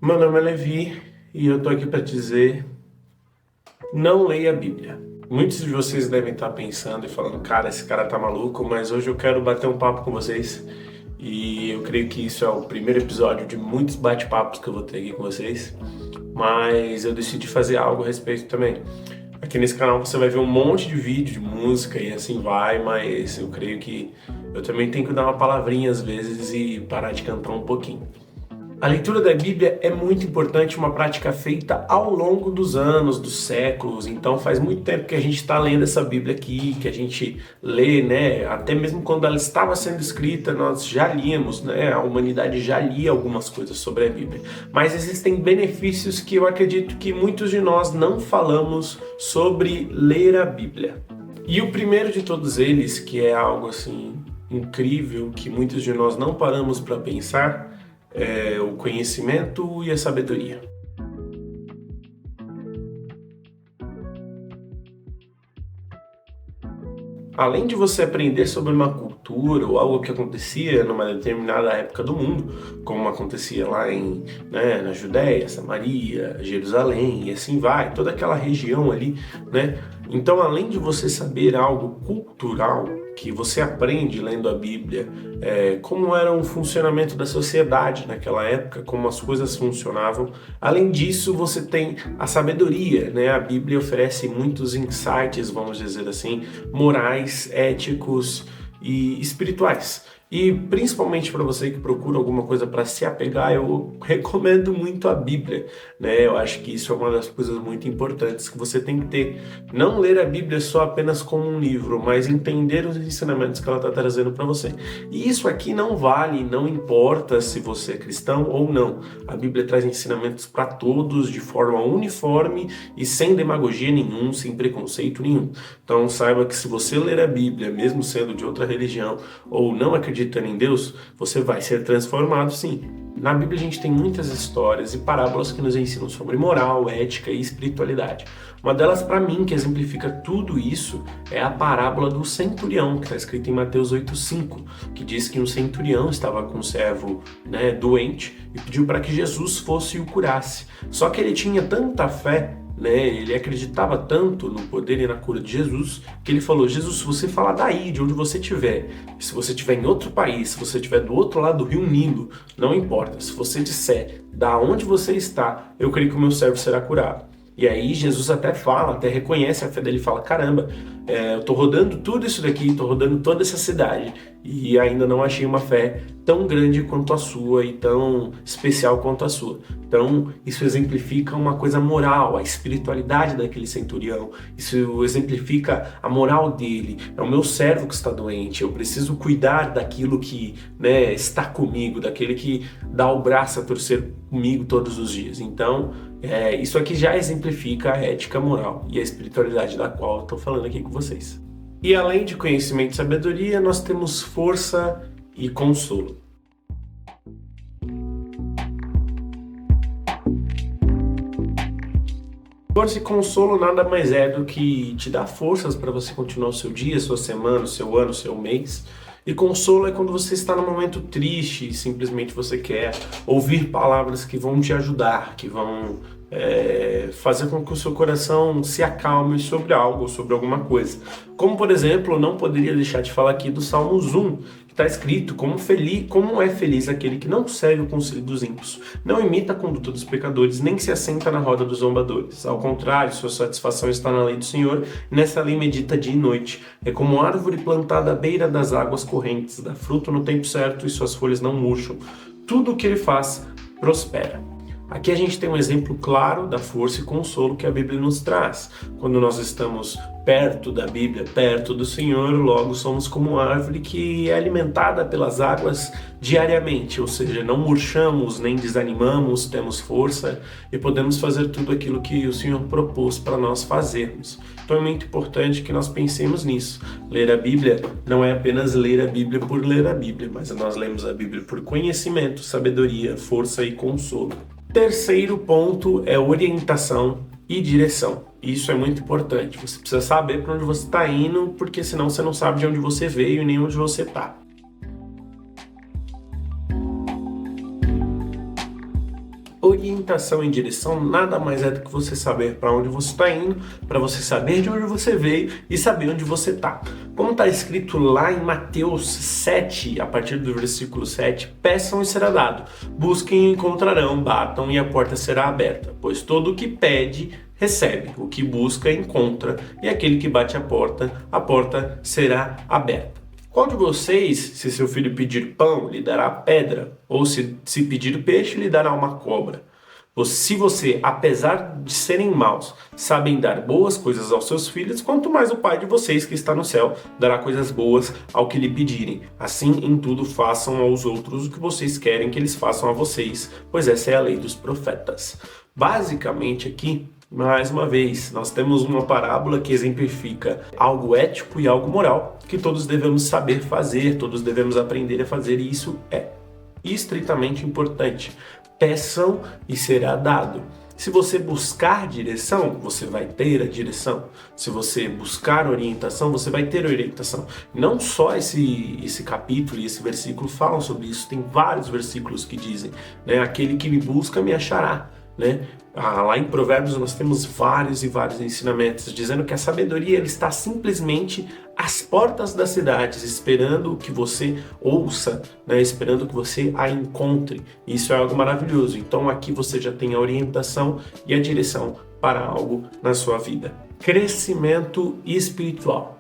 Meu nome é Levi e eu tô aqui para dizer: não leia a Bíblia. Muitos de vocês devem estar pensando e falando, cara, esse cara tá maluco, mas hoje eu quero bater um papo com vocês e eu creio que isso é o primeiro episódio de muitos bate-papos que eu vou ter aqui com vocês, mas eu decidi fazer algo a respeito também. Aqui nesse canal você vai ver um monte de vídeo de música e assim vai, mas eu creio que eu também tenho que dar uma palavrinha às vezes e parar de cantar um pouquinho. A leitura da Bíblia é muito importante, uma prática feita ao longo dos anos, dos séculos. Então faz muito tempo que a gente está lendo essa Bíblia aqui, que a gente lê, né? Até mesmo quando ela estava sendo escrita, nós já líamos, né? A humanidade já lia algumas coisas sobre a Bíblia. Mas existem benefícios que eu acredito que muitos de nós não falamos sobre ler a Bíblia. E o primeiro de todos eles, que é algo assim incrível, que muitos de nós não paramos para pensar, é o conhecimento e a sabedoria. Além de você aprender sobre uma cultura ou algo que acontecia numa determinada época do mundo, como acontecia lá na Judéia, Samaria, Jerusalém e assim vai, toda aquela região ali, né? Então, além de você saber algo cultural que você aprende lendo a Bíblia, como era o funcionamento da sociedade naquela época, como as coisas funcionavam. Além disso, você tem a sabedoria, né? A Bíblia oferece muitos insights, vamos dizer assim, morais, éticos e espirituais. E principalmente para você que procura alguma coisa para se apegar, eu recomendo muito a Bíblia, né? Eu acho que isso é uma das coisas muito importantes que você tem que ter. Não ler a Bíblia só apenas como um livro, mas entender os ensinamentos que ela está trazendo para você. E isso aqui não vale, não importa se você é cristão ou não. A Bíblia traz ensinamentos para todos de forma uniforme e sem demagogia nenhum, sem preconceito nenhum. Então saiba que se você ler a Bíblia, mesmo sendo de outra religião ou não acreditando em Deus, você vai ser transformado sim. Na Bíblia a gente tem muitas histórias e parábolas que nos ensinam sobre moral, ética e espiritualidade. Uma delas, para mim, que exemplifica tudo isso, é a parábola do centurião, que está escrita em Mateus 8,5, que diz que um centurião estava com um servo, doente e pediu para que Jesus fosse e o curasse. Só que ele tinha tanta fé, ele acreditava tanto no poder e na cura de Jesus, que ele falou: Jesus, se você falar daí, de onde você estiver, se você estiver em outro país, se você estiver do outro lado do rio Nilo, não importa, se você disser da onde você está, eu creio que o meu servo será curado. E aí Jesus até reconhece a fé dele e fala: caramba, eu tô rodando tudo isso daqui, tô rodando toda essa cidade e ainda não achei uma fé tão grande quanto a sua e tão especial quanto a sua. Então isso exemplifica uma coisa moral, a espiritualidade daquele centurião. Isso exemplifica a moral dele. É o meu servo que está doente, eu preciso cuidar daquilo que está comigo, daquele que dá o braço a torcer comigo todos os dias. Então isso aqui já exemplifica a ética moral e a espiritualidade da qual eu estou falando aqui com vocês. E além de conhecimento e sabedoria, nós temos força e consolo. Força e consolo nada mais é do que te dar forças para você continuar o seu dia, sua semana, o seu ano, o seu mês. E consolo é quando você está num momento triste e simplesmente você quer ouvir palavras que vão te ajudar, que vão fazer com que o seu coração se acalme sobre algo, sobre alguma coisa. Como, por exemplo, eu não poderia deixar de falar aqui do Salmos 1, que está escrito: como é feliz aquele que não segue o conselho dos ímpios, não imita a conduta dos pecadores, nem se assenta na roda dos zombadores. Ao contrário, sua satisfação está na lei do Senhor, e nessa lei medita dia e noite. É como árvore plantada à beira das águas correntes, dá fruto no tempo certo e suas folhas não murcham. Tudo o que ele faz prospera. Aqui a gente tem um exemplo claro da força e consolo que a Bíblia nos traz. Quando nós estamos perto da Bíblia, perto do Senhor, logo somos como árvore que é alimentada pelas águas diariamente, ou seja, não murchamos nem desanimamos, temos força e podemos fazer tudo aquilo que o Senhor propôs para nós fazermos. Então é muito importante que nós pensemos nisso. Ler a Bíblia não é apenas ler a Bíblia por ler a Bíblia, mas nós lemos a Bíblia por conhecimento, sabedoria, força e consolo. Terceiro ponto é orientação e direção. Isso é muito importante. Você precisa saber para onde você está indo, porque senão você não sabe de onde você veio e nem onde você está. orientação e direção nada mais é do que você saber para onde você está indo, para você saber de onde você veio e saber onde você está. Como está escrito lá em Mateus 7, a partir do versículo 7, peçam e será dado, busquem e encontrarão, batam e a porta será aberta, pois todo o que pede, recebe, o que busca, encontra, e aquele que bate a porta será aberta. Qual de vocês, se seu filho pedir pão, lhe dará pedra? Ou se pedir peixe, lhe dará uma cobra? Se você, apesar de serem maus, sabem dar boas coisas aos seus filhos, quanto mais o Pai de vocês que está no céu dará coisas boas ao que lhe pedirem. Assim, em tudo, façam aos outros o que vocês querem que eles façam a vocês, pois essa é a lei dos profetas. Basicamente aqui, mais uma vez, nós temos uma parábola que exemplifica algo ético e algo moral que todos devemos saber fazer, todos devemos aprender a fazer, e isso é estritamente importante. Peçam e será dado. Se você buscar direção, você vai ter a direção. Se você buscar orientação, você vai ter orientação. Não só esse capítulo e esse versículo falam sobre isso, tem vários versículos que dizem, né? Aquele que me busca me achará. Né? Lá em Provérbios nós temos vários e vários ensinamentos dizendo que a sabedoria ela está simplesmente às portas das cidades, esperando que você ouça, né? Esperando que você a encontre. Isso é algo maravilhoso. Então aqui você já tem a orientação e a direção para algo na sua vida. Crescimento espiritual.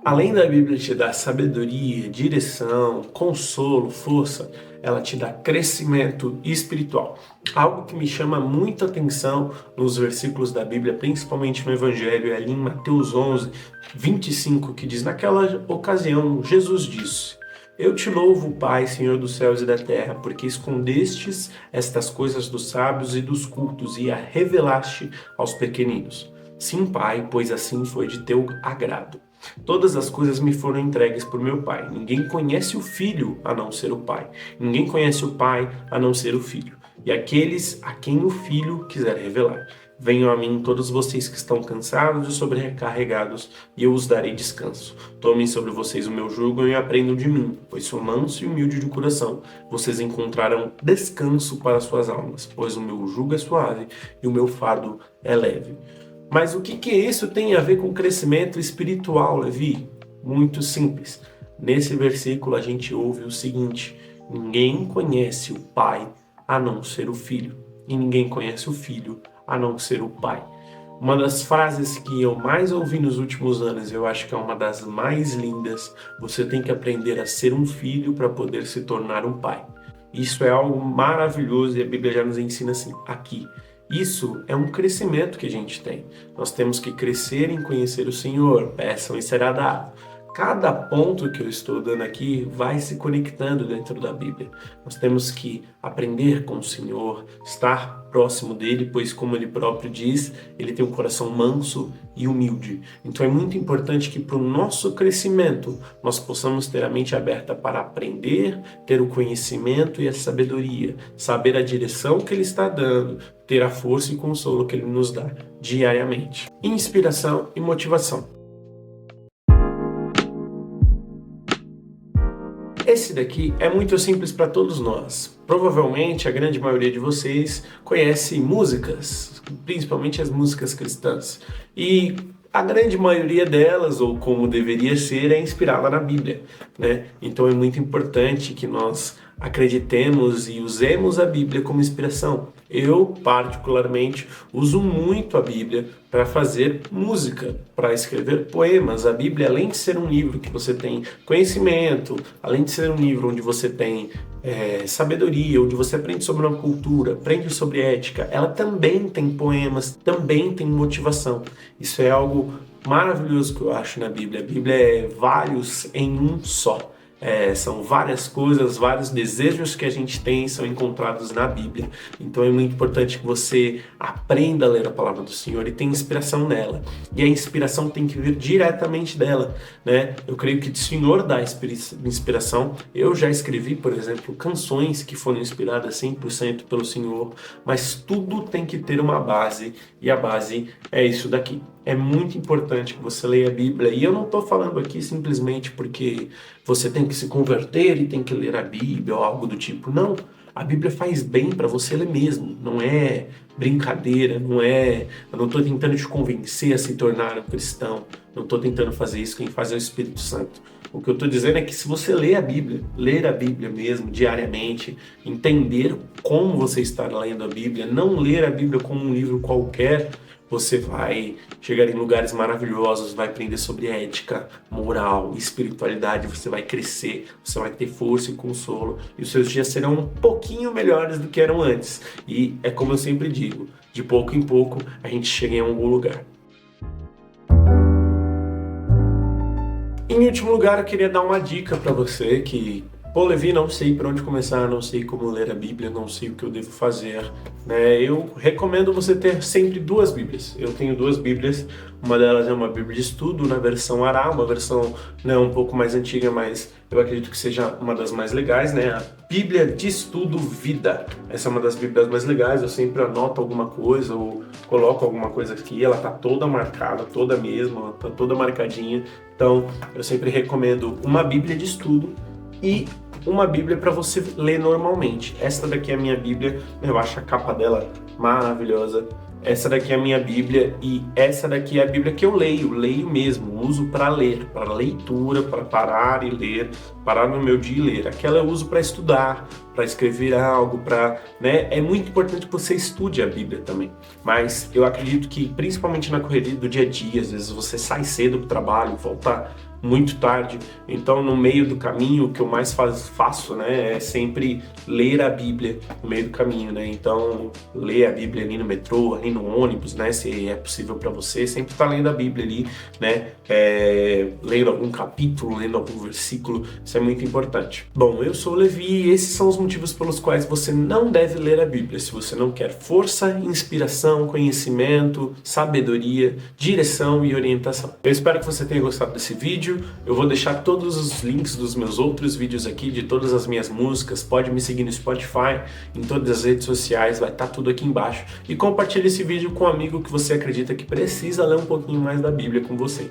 Além da Bíblia te dar sabedoria, direção, consolo, força, ela te dá crescimento espiritual. Algo que me chama muita atenção nos versículos da Bíblia, principalmente no Evangelho, é ali em Mateus 11, 25, que diz: naquela ocasião, Jesus disse: eu te louvo, Pai, Senhor dos céus e da terra, porque escondestes estas coisas dos sábios e dos cultos e a revelaste aos pequeninos. Sim, Pai, pois assim foi de teu agrado. Todas as coisas me foram entregues por meu Pai. Ninguém conhece o Filho a não ser o Pai. Ninguém conhece o Pai a não ser o Filho. E aqueles a quem o Filho quiser revelar. Venham a mim todos vocês que estão cansados e sobrecarregados, e eu os darei descanso. Tomem sobre vocês o meu jugo e aprendam de mim, pois sou manso e humilde de coração. Vocês encontrarão descanso para suas almas, pois o meu jugo é suave e o meu fardo é leve. Mas o que isso tem a ver com crescimento espiritual, Levi? Muito simples. Nesse versículo a gente ouve o seguinte: ninguém conhece o Pai a não ser o Filho, e ninguém conhece o Filho a não ser o Pai. Uma das frases que eu mais ouvi nos últimos anos, eu acho que é uma das mais lindas: você tem que aprender a ser um filho para poder se tornar um pai. Isso é algo maravilhoso e a Bíblia já nos ensina assim, aqui. Isso é um crescimento que a gente tem. Nós temos que crescer em conhecer o Senhor. Peçam e será dado. Cada ponto que eu estou dando aqui vai se conectando dentro da Bíblia. Nós temos que aprender com o Senhor, estar próximo dele, pois como ele próprio diz, ele tem um coração manso e humilde. Então é muito importante que para o nosso crescimento nós possamos ter a mente aberta para aprender, ter o conhecimento e a sabedoria, saber a direção que ele está dando, ter a força e consolo que ele nos dá diariamente. Inspiração e motivação. Esse daqui é muito simples para todos nós. Provavelmente a grande maioria de vocês conhece músicas, principalmente as músicas cristãs. E a grande maioria delas, ou como deveria ser, é inspirada na Bíblia, né? Então é muito importante que nós acreditemos e usemos a Bíblia como inspiração. Eu, particularmente, uso muito a Bíblia para fazer música, para escrever poemas. A Bíblia, além de ser um livro que você tem conhecimento, além de ser um livro onde você tem sabedoria, onde você aprende sobre uma cultura, aprende sobre ética, ela também tem poemas, também tem motivação. Isso é algo maravilhoso que eu acho na Bíblia. A Bíblia é vários em um só. São várias coisas, vários desejos que a gente tem são encontrados na Bíblia. Então é muito importante que você aprenda a ler a palavra do Senhor e tenha inspiração nela. E a inspiração tem que vir diretamente dela, né? Eu creio que o Senhor dá inspiração. Eu já escrevi, por exemplo, canções que foram inspiradas 100% pelo Senhor, mas tudo tem que ter uma base, e a base é isso daqui. É muito importante que você leia a Bíblia. E eu não estou falando aqui simplesmente porque você tem que se converter e tem que ler a Bíblia ou algo do tipo. Não. A Bíblia faz bem para você ler mesmo. Não é brincadeira, não é. Eu não estou tentando te convencer a se tornar um cristão. Não estou tentando fazer isso. Quem faz é o Espírito Santo. O que eu estou dizendo é que se você ler a Bíblia mesmo, diariamente, entender como você está lendo a Bíblia, não ler a Bíblia como um livro qualquer, você vai chegar em lugares maravilhosos, vai aprender sobre ética, moral, espiritualidade, você vai crescer, você vai ter força e consolo, e os seus dias serão um pouquinho melhores do que eram antes. E é como eu sempre digo, de pouco em pouco a gente chega em algum lugar. Em último lugar, eu queria dar uma dica para você que, pô, Levi, não sei por onde começar, não sei como ler a Bíblia, não sei o que eu devo fazer, né? Eu recomendo você ter sempre duas Bíblias. Eu tenho duas Bíblias, uma delas é uma Bíblia de estudo na versão Ará, uma versão, né, um pouco mais antiga, mas eu acredito que seja uma das mais legais, né? A Bíblia de Estudo Vida. Essa é uma das Bíblias mais legais, eu sempre anoto alguma coisa ou coloco alguma coisa aqui, ela tá toda marcada, toda mesma, tá toda marcadinha. Então, eu sempre recomendo uma Bíblia de estudo e uma Bíblia para você ler normalmente. Essa daqui é a minha Bíblia, eu acho a capa dela maravilhosa. Essa daqui é a minha Bíblia e essa daqui é a Bíblia que eu leio mesmo, uso para ler, para leitura, para parar e ler, parar no meu dia e ler. Aquela eu uso para estudar, para escrever algo, né? É muito importante que você estude a Bíblia também. Mas eu acredito que principalmente na correria do dia a dia, às vezes você sai cedo do trabalho, volta muito tarde, então no meio do caminho o que eu mais faço, né, é sempre ler a Bíblia no meio do caminho, né? Então ler a Bíblia ali no metrô, ali no ônibus, né, se é possível para você, sempre tá lendo a Bíblia ali, né, lendo algum capítulo, lendo algum versículo, isso é muito importante. Bom, eu sou o Levi e esses são os motivos pelos quais você não deve ler a Bíblia, se você não quer força, inspiração, conhecimento, sabedoria, direção e orientação. Eu espero que você tenha gostado desse vídeo. Eu vou deixar todos os links dos meus outros vídeos aqui, de todas as minhas músicas. Pode me seguir no Spotify, em todas as redes sociais, vai estar tudo aqui embaixo. E compartilhe esse vídeo com um amigo que você acredita que precisa ler um pouquinho mais da Bíblia com você.